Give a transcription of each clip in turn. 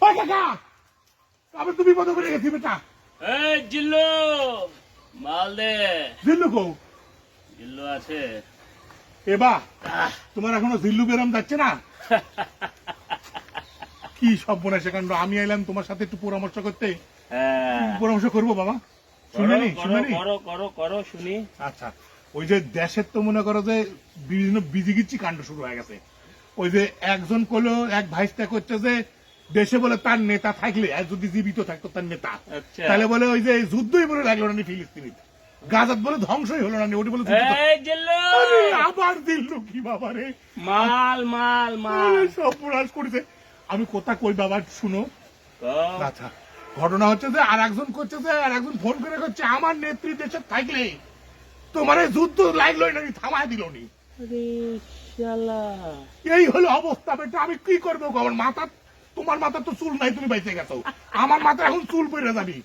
কাকা আমি তুমি বিপদ করে গেছি বেটা। এই জিল্লু মাল দে। জিল্লু কো জিল্লু আছে এবা তোমার এখনো জিল্লু বেরাম যাচ্ছে না? কি সব বোনা সেকাণ্ড। আমি এলাম তোমার সাথে একটু পরামর্শ করতে। হ্যাঁ পরামর্শ করবো বাবা? শুনেনি শুনেনি? করো করো করো শুনি। আচ্ছা ওই যে দেশের তো মনে করো যে বিভিন্ন বিজিগিচ্ছি কাণ্ড শুরু হয়ে গেছে। ওই যে একজন কলো এক ভাইস্তা করছে যে দেশে বলে তার নেতা থাকলে আর যদি জীবিত থাকতো তার নেতা আচ্ছা। তাহলে বলে ওই যে যুদ্ধই বলে লাগলো না ফিলিস্তিনিতে, গাজাত বলে ধ্বংসই হলো না, ওটি বলে যুদ্ধ। এই জিল্লু আরে আবার দিল কি বাবা রে, মাল মাল মাল সব প্রয়াস করেছে। আমি কথা কই বাবা শুনো। কও। আচ্ছা ঘটনা হচ্ছে যে আর একজন করছে যে আর একজন ফোন করে করছে আমার নেত্রী দেশে থাকলে তোমার এই যুদ্ধ লাগলোই না, থামায় দিল নি। আরে শালা এই হলো অবস্থা বেটা। আমি কি করবো গো? আমার মাথা, তোমার মাথা তো চুল নাই, তুমি বাইচে গেছো, আমার মাথা এখন চুল পড়ে যাবি।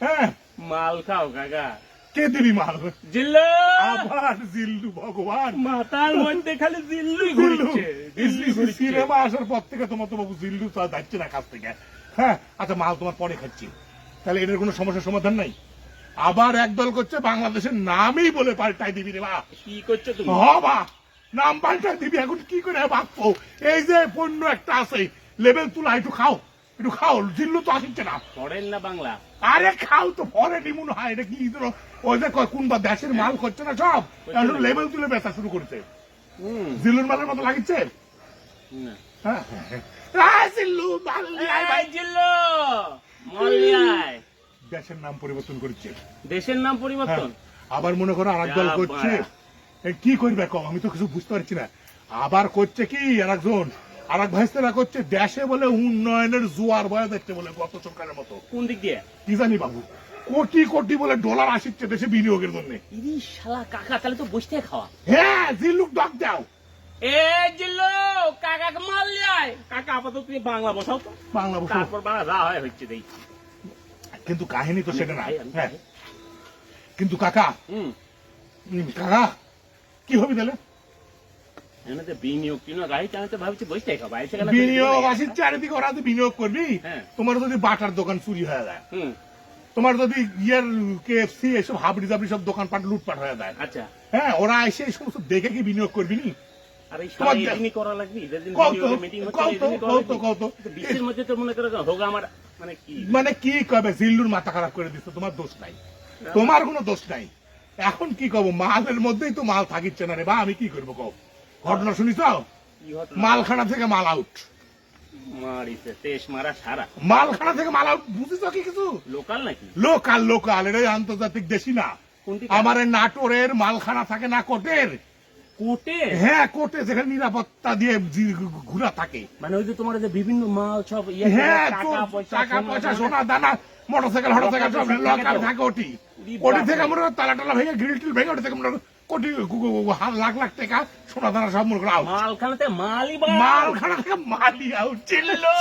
হ্যাঁ মাল খাও কাকা। কে দিবি মাল? জিল্লু আবার জিল্লু ভগবান, মাথার মধ্যে খালি জিল্লুই জিল্লু। ঘুরছে জিল্লুই ঘুরছে। সিনেমা আসার পর থেকে তোমার তো বাবু জিল্লু তো আর যাচ্ছে না কাছ থেকে। হ্যাঁ আচ্ছা মাল তোমার পরে খাচ্ছি, তাহলে এটার কোনো সমস্যার সমাধান নাই? আবার একদল করছে বাংলাদেশের নামই বলে পাল্টাই দিবি রে বা। কি করছো তুমি? হবা নাম পাল্টাই দিবি, এখন কি করে ভাববো? এই যে পণ্য একটা আছে লেবেল তুলা, একটু খাও একটু খাও, জিল্লু তো আসছে না। পড়েন না বাংলা? আরে খাও তো, পরে নিমুন হয়। এটা কি ধরো ওই যে কোনবা দেশের মাল করছে না সব, এখন লেবেল তুলে বেচা শুরু করছে। জিল্লুর মালের মতো লাগিচ্ছে। না। হ্যাঁ হ্যাঁ, জিল্লু মাল নিয়ে আয় ভাই। এই জিল্লু মাল নিয়ে আয়। দেশের নাম পরিবর্তন করছে। দেশের নাম পরিবর্তন? হ্যাঁ, আবার মনে করো আর দল যা করছে। বাড়া। এই কি করবে কম, আমি তো কিছু বুঝতে পারছি না। আবার করছে কি আর একজন আর এক ভাইস্তেরা করছে দেশে বলে উন্নয়নের জোয়ার বয়া যাচ্ছে বলে গত সরকারের মতো। কোন দিক দিয়ে? কি জানি বাবু, কোটি কোটি বলে ডলার আসছে দেশে বিনিয়োগের জন্য। ইরি শালা কাকা, তাহলে তো বসতে খাওয়া। হ্যাঁ জিল্লুক ডাক দাও। এ জিল্লু কাকাকে মাল নিয়ে আয়। কাকা আপাতত তুমি বাংলা বসাও তো, বাংলা বসো। তারপর বাংলা যা হয় হচ্ছে দেই। কিন্তু কাহিনী তো সেটা না। আমি হ্যাঁ খাই। কিন্তু কাকা, কাকা কি হবে তাহলে? এখানে তো বিনিয়োগ টিনিয়োগ গাড়িতে আমি তো ভাবছি বসতে খাবো। বিনিয়োগ আসির চারিদিকে ওরা তো বিনিয়োগ করবি। হ্যাঁ। তোমার যদি বাটার দোকান চুরি হয়ে যায়, হুম তোমার যদি ইয়ার KFC এসব হাবড়ি জাবড়ি সব দোকানপাট লুটপাট হয়ে যায়, আচ্ছা। হ্যাঁ ওরা এসে এই সমস্ত দেখে কি বিনিয়োগ করবি নি? আর এই তোমার সবাই দে- এদিনই করা লাগবে, যেদিন কত বিনিয়োগের মিটিং হচ্ছে কত এদিনই করা কত লাগবে। কত কিন্তু বিশ্বের মধ্যে তো মনে করো হোক আমার মানে কি মানে কি কবে জিল্লুর মাথা খারাপ করে দিচ্ছে, তোমার দোষ নাই, তোমার কোনো দোষ নাই। এখন কি কব, মালের মধ্যেই তো মাল থাকিচ্ছে না রে বা, আমি কি করবো কব? ঘটনা শুনিস? কি ঘটনা? মালখানা থেকে মাল আউট, মারিছে তেজ মারা সারা। মালখানা থেকে মাল আউট, বুঝিস কি কিছু? লোকাল নাকি? লোকাল লোকাল, এটাই আন্তর্জাতিক দেশি না। কোনটি? আমার এই নাটোরের মালখানা থাকে না কোটের। কোটে? হ্যাঁ কোটে, যেখানে নিরাপত্তা দিয়ে ঘুরা থাকে। মানে ওই যে তোমার যে বিভিন্ন মাল সব হ্যাঁ টাকা পয়সা সোনা দানা মোটরসাইকেল হটরসাইকেল সব লকার থাকে ওটি। ওটি থেকে মনে হয় তালা টালা ভেঙে গ্রিল টিল ভেঙে ওটি থেকে মনে হয় কোটি লাখ লাখ টাকা সোনা দানা সব মনে করো আউট। মালখানাতে মালই মালখানা থেকে মালি আউট। চিল্লো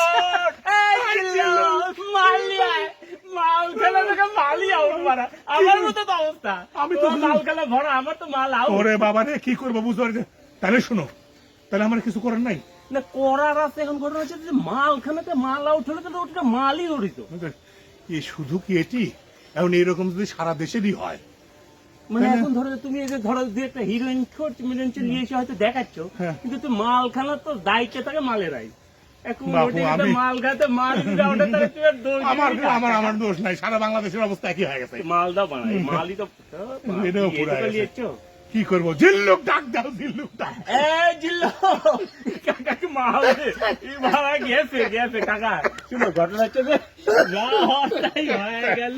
মালখানা থেকে মালই আউট মারা। আমার মতো তো অবস্থা। আমি আমি তো তো মালখানা ভরা, আমার তো মাল আউট। ওরে বাবা রে কি করবো বুঝতে পারছি। তাহলে শোনো, তাহলে আমার কিছু করার নাই। না করার আছে, এখন ঘটনা হচ্ছে যে মালখানাতে মাল আউট হলে তো ওটা মালই ধরিত। এ শুধু কি এটি, এখন এইরকম যদি সারা দেশেরই হয়, মানে তাই না? এখন ধরো তুমি এই যে ধরো যে একটা হিরোইন নিয়ে এসে হয়তো দেখাচ্ছ, হ্যাঁ। কিন্তু তুমি মালখানা তো দায়িত্ব থাকে মালেরাই। এখন বাপু, ওটি যদি আমি- মাল খাতে মাল যদি ওঠে তাহলে তুমি আর দোষ আমার দিবি না। আমার আমার দোষ নাই, সারা বাংলাদেশের অবস্থা একই হয়ে গেছে। মাল দাও বানাই, মালই তো এটাও পুরা গেছে। নিয়েছো। কি করবো, জিল্লুক ডাক দাও, জিল্লুক ডাক। এই জিল্লো কাকাকে মাল দে। এই মারা গেছে গেছে কাকা। শুনো ঘটনা হচ্ছে যে যা হওয়ার তাই হয়ে গেল।